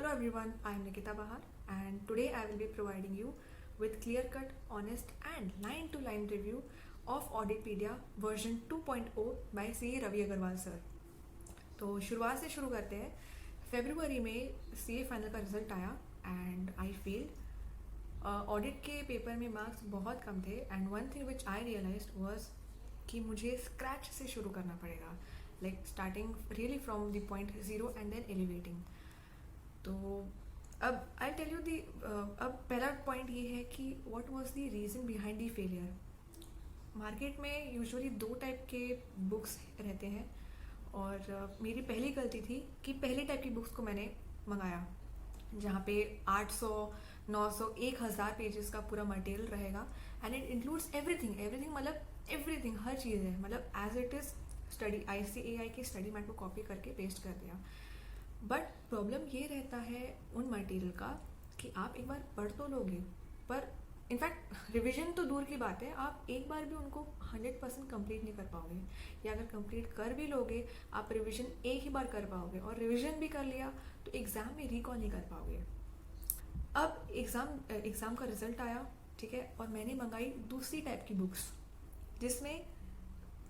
Hello everyone, I am Nikita Bahar and today I will be providing you with clear-cut, honest and line-to-line review of Auditpedia version 2.0 by CA Ravi Agarwal sir. तो शुरुआत से शुरू करते हैं। फरवरी में CA final का रिजल्ट आया एंड आई फील ऑडिट के पेपर में मार्क्स बहुत कम थे and one thing which I realised was कि मुझे स्क्रैच से शुरू करना पड़ेगा, like starting really from the point zero and then elevating. तो अब आई टेल यू दी अब पहला पॉइंट ये है कि what was the reason behind the failure. Market में यूजुअली दो टाइप के बुक्स रहते हैं और मेरी पहली गलती थी कि पहली टाइप की बुक्स को मैंने मंगाया जहाँ पे 800, 900, 1000 पेजेस का पूरा मटेरियल रहेगा एंड इट इंक्लूड्स एवरीथिंग मतलब एवरीथिंग, हर चीज़ है, मतलब as it is study ICAI के स्टडी मैट को कॉपी करके पेस्ट कर दिया। बट प्रॉब्लम ये रहता है उन मटेरियल का कि आप एक बार पढ़ तो लोगे पर इनफैक्ट रिवीजन तो दूर की बात है, आप एक बार भी उनको 100% कंप्लीट नहीं कर पाओगे, या अगर कंप्लीट कर भी लोगे आप रिवीजन एक ही बार कर पाओगे और रिवीजन भी कर लिया तो एग्ज़ाम में रिकॉल नहीं कर पाओगे। अब एग्ज़ाम का रिजल्ट आया, ठीक है, और मैंने मंगाई दूसरी टाइप की बुक्स जिसमें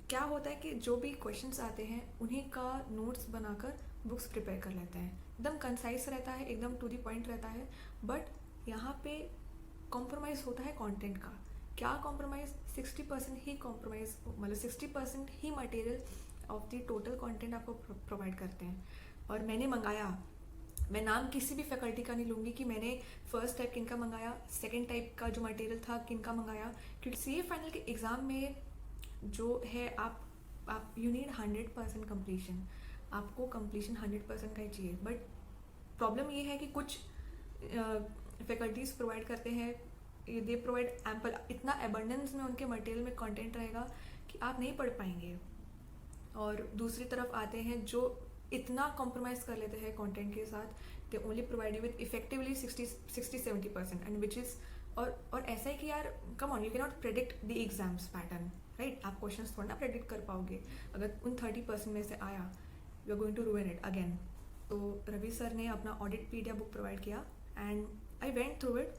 क्या होता है कि जो भी क्वेश्चंस आते हैं उन्हीं का नोट्स बनाकर बुक्स प्रिपेयर कर लेते हैं। एकदम कंसाइज रहता है, एकदम टू द पॉइंट रहता है, बट यहाँ पे कॉम्प्रोमाइज़ होता है कंटेंट का। क्या कॉम्प्रोमाइज़? 60% ही कॉम्प्रोमाइज़, मतलब 60% ही material of the total content आपको प्रोवाइड करते हैं। और मैंने मंगाया, मैं नाम किसी भी फैकल्टी का नहीं लूँगी कि मैंने फर्स्ट टाइप किनका मंगाया, सेकेंड टाइप का जो मटेरियल था किनका मंगाया, क्योंकि CA फाइनल के एग्ज़ाम में जो है आप यू नीड 100% कम्प्लीशन, आपको कम्प्लीशन 100% का ही चाहिए। बट प्रॉब्लम ये है कि कुछ फैकल्टीज़ प्रोवाइड करते हैं, दे प्रोवाइड एम्पल, इतना एबंडेंस में उनके मटेरियल में कंटेंट रहेगा कि आप नहीं पढ़ पाएंगे। और दूसरी तरफ आते हैं जो इतना कॉम्प्रोमाइज़ कर लेते हैं कंटेंट के साथ, they only provide you with effectively 60-70% and which is और ऐसा है कि यार come on, you can not predict the exams pattern, right. आप क्वेश्चंस थोड़ा ना प्रेडिक्ट कर पाओगे, अगर उन 30% में से आया यू आर गोइंग टू रूइन इट अगेन। तो रवि सर ने अपना ऑडिटपीडिया बुक प्रोवाइड किया and I went through it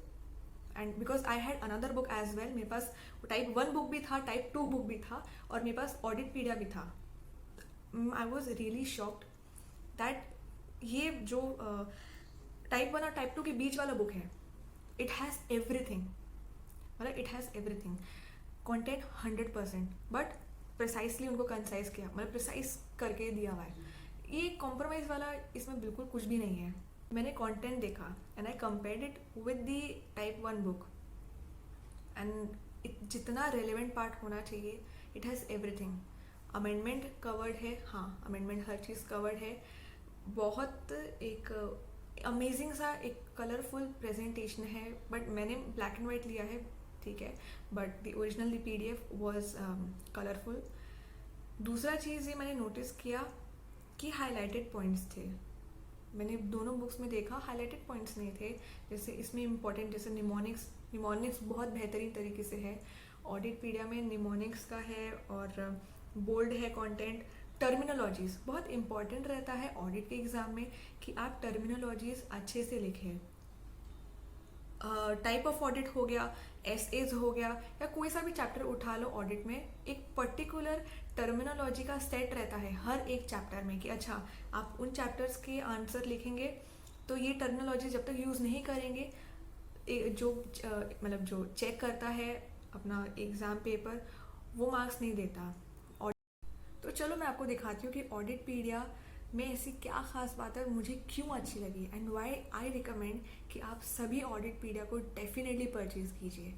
and because I had another book as well, मेरे पास टाइप 1 बुक भी था, टाइप 2 बुक भी था और मेरे पास ऑडिटपीडिया भी था। I was really shocked that ये जो टाइप 1 और टाइप 2 के बीच वाला बुक है, इट हैज़ एवरीथिंग, मतलब it has everything, content 100%, but precisely उनको कंसाइज किया, मतलब प्रिसाइज करके दिया हुआ है। ये कॉम्प्रोमाइज़ वाला इसमें बिल्कुल कुछ भी नहीं है। मैंने कंटेंट देखा and I compared it with the type 1 book and जितना रेलिवेंट पार्ट होना चाहिए, it has everything. Amendment covered है, हाँ अमेंडमेंट हर चीज़ कवर्ड है, बहुत एक अमेजिंग सा एक कलरफुल प्रेजेंटेशन है, बट मैंने ब्लैक एंड वाइट लिया है, ठीक है, but the original the PDF was colourful. दूसरा चीज़ ये मैंने नोटिस किया कि हाईलाइटेड पॉइंट्स थे। मैंने दोनों बुक्स में देखा हाईलाइटेड पॉइंट्स नहीं थे, जैसे इसमें इंपॉर्टेंट, जैसे निमोनिक्स बहुत बेहतरीन तरीके से है, ऑडिटपीडिया में निमोनिक्स का है और बोल्ड है कंटेंट। टर्मिनोलॉजीज़ बहुत इंपॉर्टेंट रहता है ऑडिट के एग्ज़ाम में कि आप टर्मिनोलॉजीज़ अच्छे से लिखें। टाइप ऑफ ऑडिट हो गया, essays हो गया, या कोई सा भी चैप्टर उठा लो ऑडिट में, एक पर्टिकुलर टर्मिनोलॉजी का सेट रहता है हर एक चैप्टर में कि अच्छा आप उन चैप्टर्स के आंसर लिखेंगे तो ये टर्मिनोलॉजी जब तक यूज़ नहीं करेंगे, जो मतलब जो चेक करता है अपना एग्ज़ाम पेपर वो मार्क्स नहीं देता। तो चलो मैं आपको दिखाती हूँ कि ऑडिटपीडिया में ऐसी क्या खास बात है, मुझे क्यों अच्छी लगी एंड व्हाई आई रिकमेंड कि आप सभी ऑडिटपीडिया को डेफिनेटली परचेज कीजिए।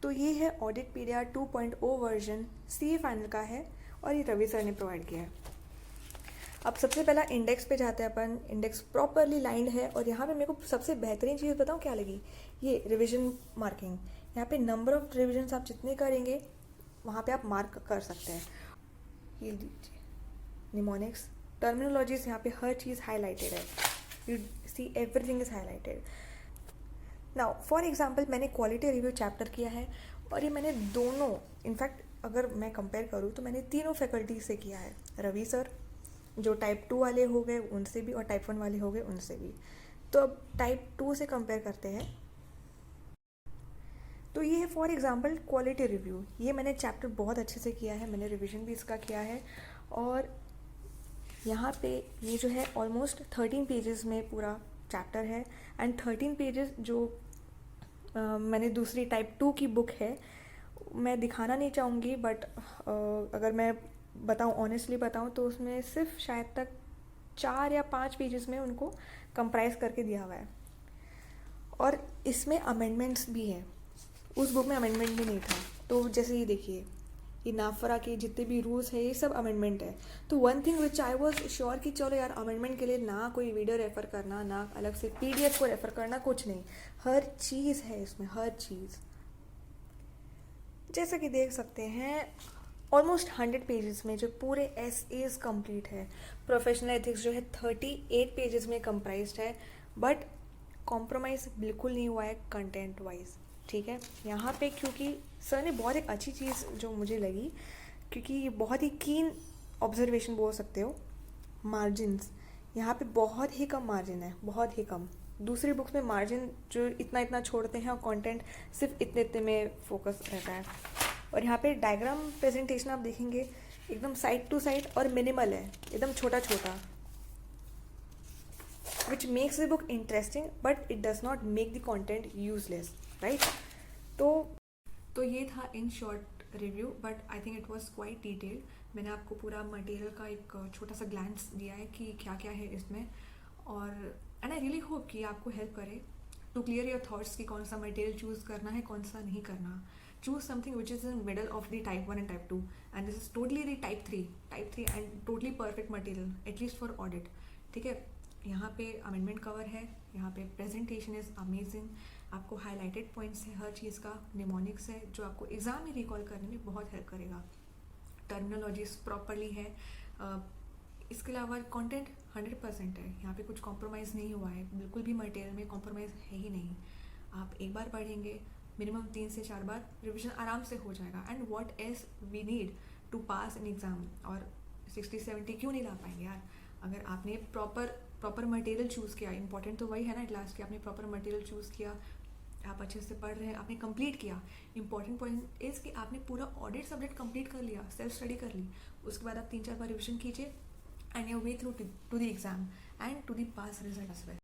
तो ये है ऑडिटपीडिया 2.0 वर्जन, CA फाइनल का है और ये रवि सर ने प्रोवाइड किया है। अब सबसे पहला इंडेक्स पे जाते हैं अपन। इंडेक्स प्रॉपरली लाइंड है और यहाँ पे मेरे को सबसे बेहतरीन चीज़ बताऊँ क्या लगी, ये रिविजन मार्किंग। यहाँ पे नंबर ऑफ रिविजन आप जितने करेंगे वहाँ पे आप मार्क कर सकते हैं। ये लीजिए निमोनिक्स, टर्मिनोलॉजीज, यहाँ पे हर चीज़ हाईलाइटेड है, you see everything is highlighted. Now for example मैंने क्वालिटी रिव्यू चैप्टर किया है और ये मैंने दोनों, इनफैक्ट अगर मैं कंपेयर करूँ तो मैंने तीनों फैकल्टी से किया है, रवि सर, जो टाइप 2 वाले हो गए उनसे भी और टाइप 1 वाले हो गए उनसे भी। तो अब टाइप 2 से कंपेयर करते हैं। तो ये है फॉर एग्जांपल क्वालिटी रिव्यू। ये मैंने चैप्टर बहुत अच्छे से किया है, मैंने रिवीजन भी इसका किया है। और यहाँ पे ये जो है ऑलमोस्ट 13 पेजेस में पूरा चैप्टर है। एंड 13 पेजेस जो मैंने दूसरी टाइप 2 की बुक है, मैं दिखाना नहीं चाहूँगी, बट अगर मैं बताऊँ, ऑनेस्टली बताऊँ, तो उसमें सिर्फ शायद तक 4 या 5 पेजेस में उनको कंप्राइज करके दिया हुआ है। और इसमें अमेंडमेंट्स भी है, उस बुक में अमेंडमेंट भी नहीं था। तो जैसे ये देखिए, ये नाफरा के जितने भी रूल्स है ये सब अमेंडमेंट है। तो one thing which I was sure कि चलो यार, अमेंडमेंट के लिए ना कोई वीडियो रेफ़र करना, ना अलग से PDF को रेफ़र करना, कुछ नहीं, हर चीज़ है इसमें, हर चीज़। जैसा कि देख सकते हैं ऑलमोस्ट 100 पेजेस में जो पूरे एस कंप्लीट है। प्रोफेशनल एथिक्स जो है 38 पेजेस में कंप्राइज्ड है, बट कॉम्प्रोमाइज़ बिल्कुल नहीं हुआ है कंटेंट वाइज। ठीक है, यहाँ पे क्योंकि सर ने बहुत एक अच्छी चीज़ जो मुझे लगी, क्योंकि ये बहुत ही कीन ऑब्जर्वेशन बोल सकते हो, मार्जिन्स। यहाँ पे बहुत ही कम मार्जिन है, बहुत ही कम। दूसरी बुक्स में मार्जिन जो इतना इतना छोड़ते हैं और कंटेंट सिर्फ इतने इतने में फोकस रहता है। और यहाँ पे डायग्राम प्रेजेंटेशन आप देखेंगे एकदम साइड टू साइड और मिनिमल है, एकदम छोटा छोटा, which makes the book interesting but it does not make the content useless, right? तो ये था in short review, but I think it was quite detailed. मैंने आपको पूरा मटेरियल का एक छोटा सा ग्लैंस दिया है कि क्या क्या है इसमें। और एंड आई रियली होप कि आपको हेल्प करे टू क्लियर योर थॉट्स कि कौन सा मटेरियल चूज़ करना है, कौन सा नहीं करना। Choose something which is in middle of the type 1 and type 2, and this is totally the type 3 and totally perfect material at least for audit. ठीक है, यहाँ पे अमेंडमेंट कवर है, यहाँ पे प्रेजेंटेशन इज़ अमेजिंग, आपको हाईलाइटेड पॉइंट्स है हर चीज़ का, निमोनिक्स है जो आपको एग्ज़ाम में रिकॉल करने में बहुत हेल्प करेगा, टर्मिनोलॉजीज प्रॉपरली है। इसके अलावा कंटेंट 100% है, यहाँ पे कुछ कॉम्प्रोमाइज़ नहीं हुआ है, बिल्कुल भी मटेरियल में कॉम्प्रोमाइज़ है ही नहीं। आप एक बार पढ़ेंगे, मिनिमम 3 से 4 बार रिविजन आराम से हो जाएगा। And what else we need to pass in exam. और 60-70 क्यों नहीं ला पाएंगे यार, अगर आपने प्रॉपर मटेरियल चूज़ किया। इंपॉर्टेंट तो वही है ना एट लास्ट कि आपने प्रॉपर मटेरियल चूज़ किया, आप अच्छे से पढ़ रहे हैं, आपने कंप्लीट किया। इंपॉर्टेंट पॉइंट इज़ कि आपने पूरा ऑडिट सब्जेक्ट कंप्लीट कर लिया, सेल्फ स्टडी कर ली। उसके बाद आप 3-4 बार रिविजन कीजिए and your way through to the exam and to the pass result as well.